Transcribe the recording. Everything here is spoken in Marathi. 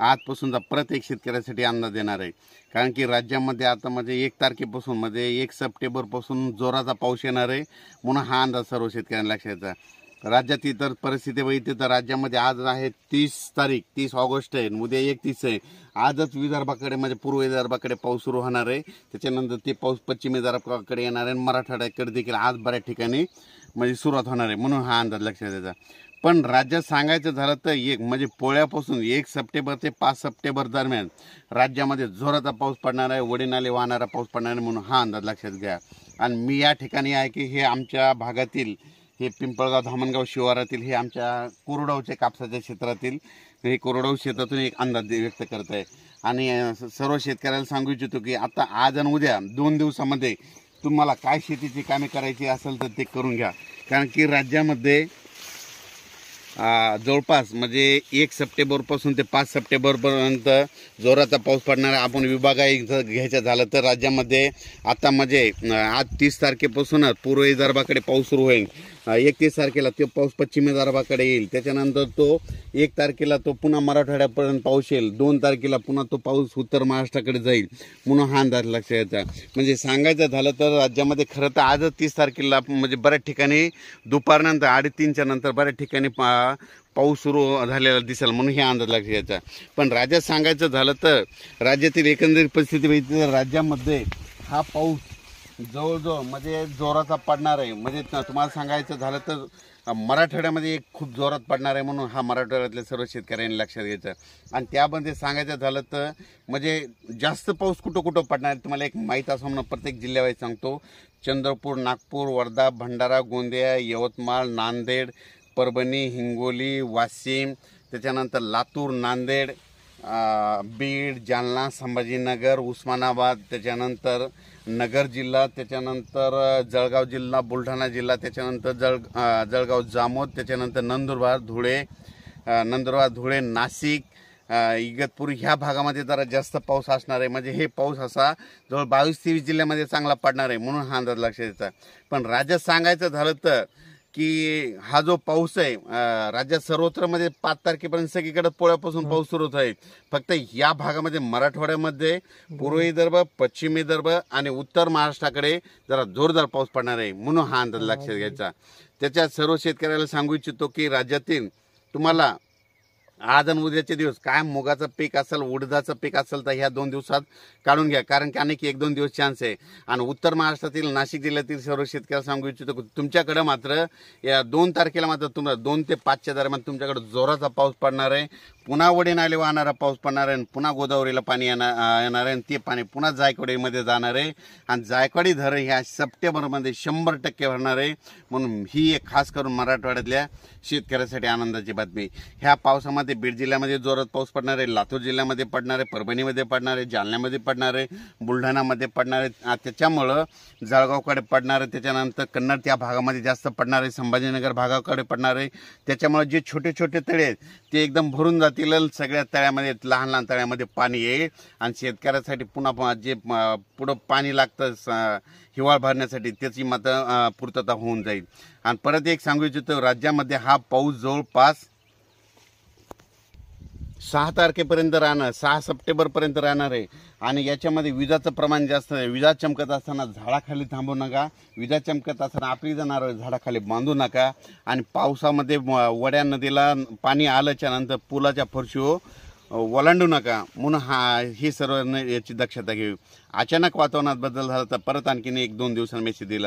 आजपासूनचा प्रत्येक शेतकऱ्यासाठी अंदाज देणार आहे। कारण की राज्यामध्ये आता म्हणजे 1 तारखेपासून म्हणजे 1 सप्टेंबरपासून जोराचा पाऊस येणार आहे, म्हणून हा अंदाज सर्व शेतकऱ्यांना लक्षात घ्यायचा। राज्यात इतर परिस्थिती बघितली तर राज्यामध्ये आज आहे 30 तारीख, 30 ऑगस्ट आहे, उद्या 31 आहे। आजच विदर्भाकडे म्हणजे पूर्व विदर्भाकडे पाऊस सुरू होणार आहे, त्याच्यानंतर ते पाऊस पश्चिम विदर्भाकडे येणार आहे, मराठवाड्याकडे देखील आज बऱ्याच ठिकाणी म्हणजे सुरुवात होणार आहे, म्हणून हा अंदाज लक्षात द्यायचा। पण राज्यात सांगायचं झालं तर एक म्हणजे पोळ्यापासून 1 सप्टेंबर ते 5 सप्टेंबर दरम्यान राज्यामध्ये जोराचा पाऊस पडणार आहे, वडीनाले वाहणारा पाऊस पडणार आहे, म्हणून हा अंदाज लक्षात घ्या। आणि मी या ठिकाणी आहे की हे आमच्या भागातील हे पिंपळगाव धामणगाव शिवारातील हे आमच्या कोरडवाहूच्या कापसाच्या क्षेत्रातील हे कोरडवाहू क्षेत्रातून एक अंदाज व्यक्त करत आहे। आणि सर्व शेतकऱ्याला सांगू इच्छितो की आता आज आणि उद्या 2 दिवसामध्ये तुम्हाला काय शेतीची कामे करायची असेल तर ते करून घ्या। कारण की राज्यामध्ये जवळपास म्हणजे 1 सप्टेंबरपासून ते 5 सप्टेंबरपर्यंत जोराचा पाऊस पडणार आहे। आपण विभागाही घ्यायचं झालं तर राज्यामध्ये आता म्हणजे आज 30 तारखेपासूनच पूर्व विदर्भाकडे पाऊस सुरू होईल, 31 तारखेला तो पाऊस पश्चिम विदर्भाकडे येईल, त्याच्यानंतर तो 1 तारखेला तो पुन्हा मराठवाड्यापर्यंत पाऊस येईल, 2 तारखेला पुन्हा तो पाऊस उत्तर महाराष्ट्राकडे जाईल, म्हणून हा अंदाज लक्षात घ्यायचा। म्हणजे सांगायचं झालं तर राज्यामध्ये खरं तर आजच 30 तारखेला म्हणजे बऱ्याच ठिकाणी दुपारनंतर 3:30च्या नंतर बऱ्याच ठिकाणी पाऊस सुरू झालेला दिसेल, म्हणून हे अंदाज लक्षात घ्यायचा। पण राज्यात सांगायचं झालं तर राज्यातील एकंदरीत परिस्थिती बघितली तर राज्यामध्ये हा पाऊस जवळजवळ म्हणजे जोराचा पडणार आहे। म्हणजे तुम्हाला सांगायचं झालं तर मराठवाड्यामध्ये खूप जोरात पडणार आहे, म्हणून हा मराठवाड्यातल्या सर्व शेतकऱ्यांनी लक्षात घ्यायचं। आणि त्यामध्ये सांगायचं झालं तर म्हणजे जास्त पाऊस कुठं कुठं पडणार आहे तुम्हाला एक माहीत असं म्हणून प्रत्येक जिल्ह्यावाईज सांगतो। चंद्रपूर, नागपूर, वर्धा, भंडारा, गोंदिया, यवतमाळ, नांदेड, परभणी, हिंगोली, वाशिम, त्याच्यानंतर लातूर, नांदेड, बीड, जालना, संभाजीनगर, उस्मानाबाद, त्याच्यानंतर नगर जिल्हा, त्याच्यानंतर जळगाव जिल्हा, बुलढाणा जिल्हा, त्याच्यानंतर जळगाव जामोद, त्याच्यानंतर नंदुरबार, धुळे, नाशिक, इगतपुरी ह्या भागामध्ये जरा जास्त पाऊस असणार आहे। म्हणजे हे पाऊस असा जवळ 22-23 जिल्ह्यामध्ये चांगला पडणार आहे, म्हणून हा अंदाज लक्षात द्यायचा। पण राज्यात सांगायचं झालं तर की हा जो पाऊस आहे राज्यात सर्वत्र मध्ये 5 तारखेपर्यंत सगळीकडे पोळ्यापासून पाऊस सुरू होत आहे। फक्त या भागामध्ये मराठवाड्यामध्ये पूर्व विदर्भ, पश्चिम विदर्भ आणि उत्तर महाराष्ट्राकडे जरा जोरदार पाऊस पडणार आहे, म्हणून हा अंदाज लक्षात घ्यायचा। त्याच्यात सर्व शेतकऱ्याला सांगू इच्छितो की राज्यातील तुम्हाला आज आणि उद्याचे दिवस काय मुगाचं पीक असेल, उडदाचं पीक असेल तर ह्या 2 दिवसात काढून घ्या, कारण की अनेक 1-2 दिवस चान्स आहे। आणि उत्तर महाराष्ट्रातील नाशिक जिल्ह्यातील सर्व शेतकऱ्याला सांगू इच्छितो की तुमच्याकडे मात्र या 2 तारखेला मात्र तुम्हाला 2 ते 5च्या दरम्यान तुमच्याकडे जोराचा पाऊस पडणार आहे, पुन्हा वडीनाले वाहणारा पाऊस पडणार आहे, पुन्हा गोदावरीला पाणी येणार आहे, ते पाणी पुन्हा जायकवाडीमध्ये जाणार आहे। आणि जायकवाडी धरण ह्या सप्टेंबरमध्ये 100% भरणार आहे, म्हणून ही एक खास करून मराठवाड्यातल्या शेतकऱ्यासाठी आनंदाची बातमी। ह्या पावसामध्ये बीड जिल्ह्यामध्ये जोरात पाऊस पडणार आहे, लातूर जिल्ह्यामध्ये पडणार आहे, परभणीमध्ये पडणार आहे, जालन्यामध्ये पडणार आहे, बुलढाणामध्ये पडणार आहे, त्याच्यामुळं जळगावकडे पडणार आहे, त्याच्यानंतर कन्नड त्या भागामध्ये जास्त पडणार आहे, संभाजीनगर भागाकडे पडणार आहे। त्याच्यामुळे जे छोटे छोटे तळे आहेत ते एकदम भरून जातील, सगळ्या तळ्यामध्ये लहान लहान तळ्यामध्ये पाणी येईल आणि शेतकऱ्यासाठी पुन्हा जे पुढं पाणी लागतं हिवाळा भरण्यासाठी त्याची मात्र पूर्तता होऊन जाईल। आणि परत एक सांगू इच्छितो राज्यामध्ये हा पाऊस जवळपास 6 तारखेपर्यंत राहणार, 6 सप्टेंबरपर्यंत राहणार आहे। आणि याच्यामध्ये विजाचं प्रमाण जास्त आहे। विजा चमकत असताना झाडाखाली थांबू नका, विजा चमकत असताना आपली जनावरं झाडाखाली बांधू नका। आणि पावसामध्ये वड्या नदीला पाणी आल्याच्या नंतर पुलाच्या फरशीवर ओलांडू नका, म्हणून ही सर्व याची दक्षता घ्यावी। अचानक वातावरणात बदल झाला तर परत आणखीन 1-2 दिवसांनी मेसेज दिला।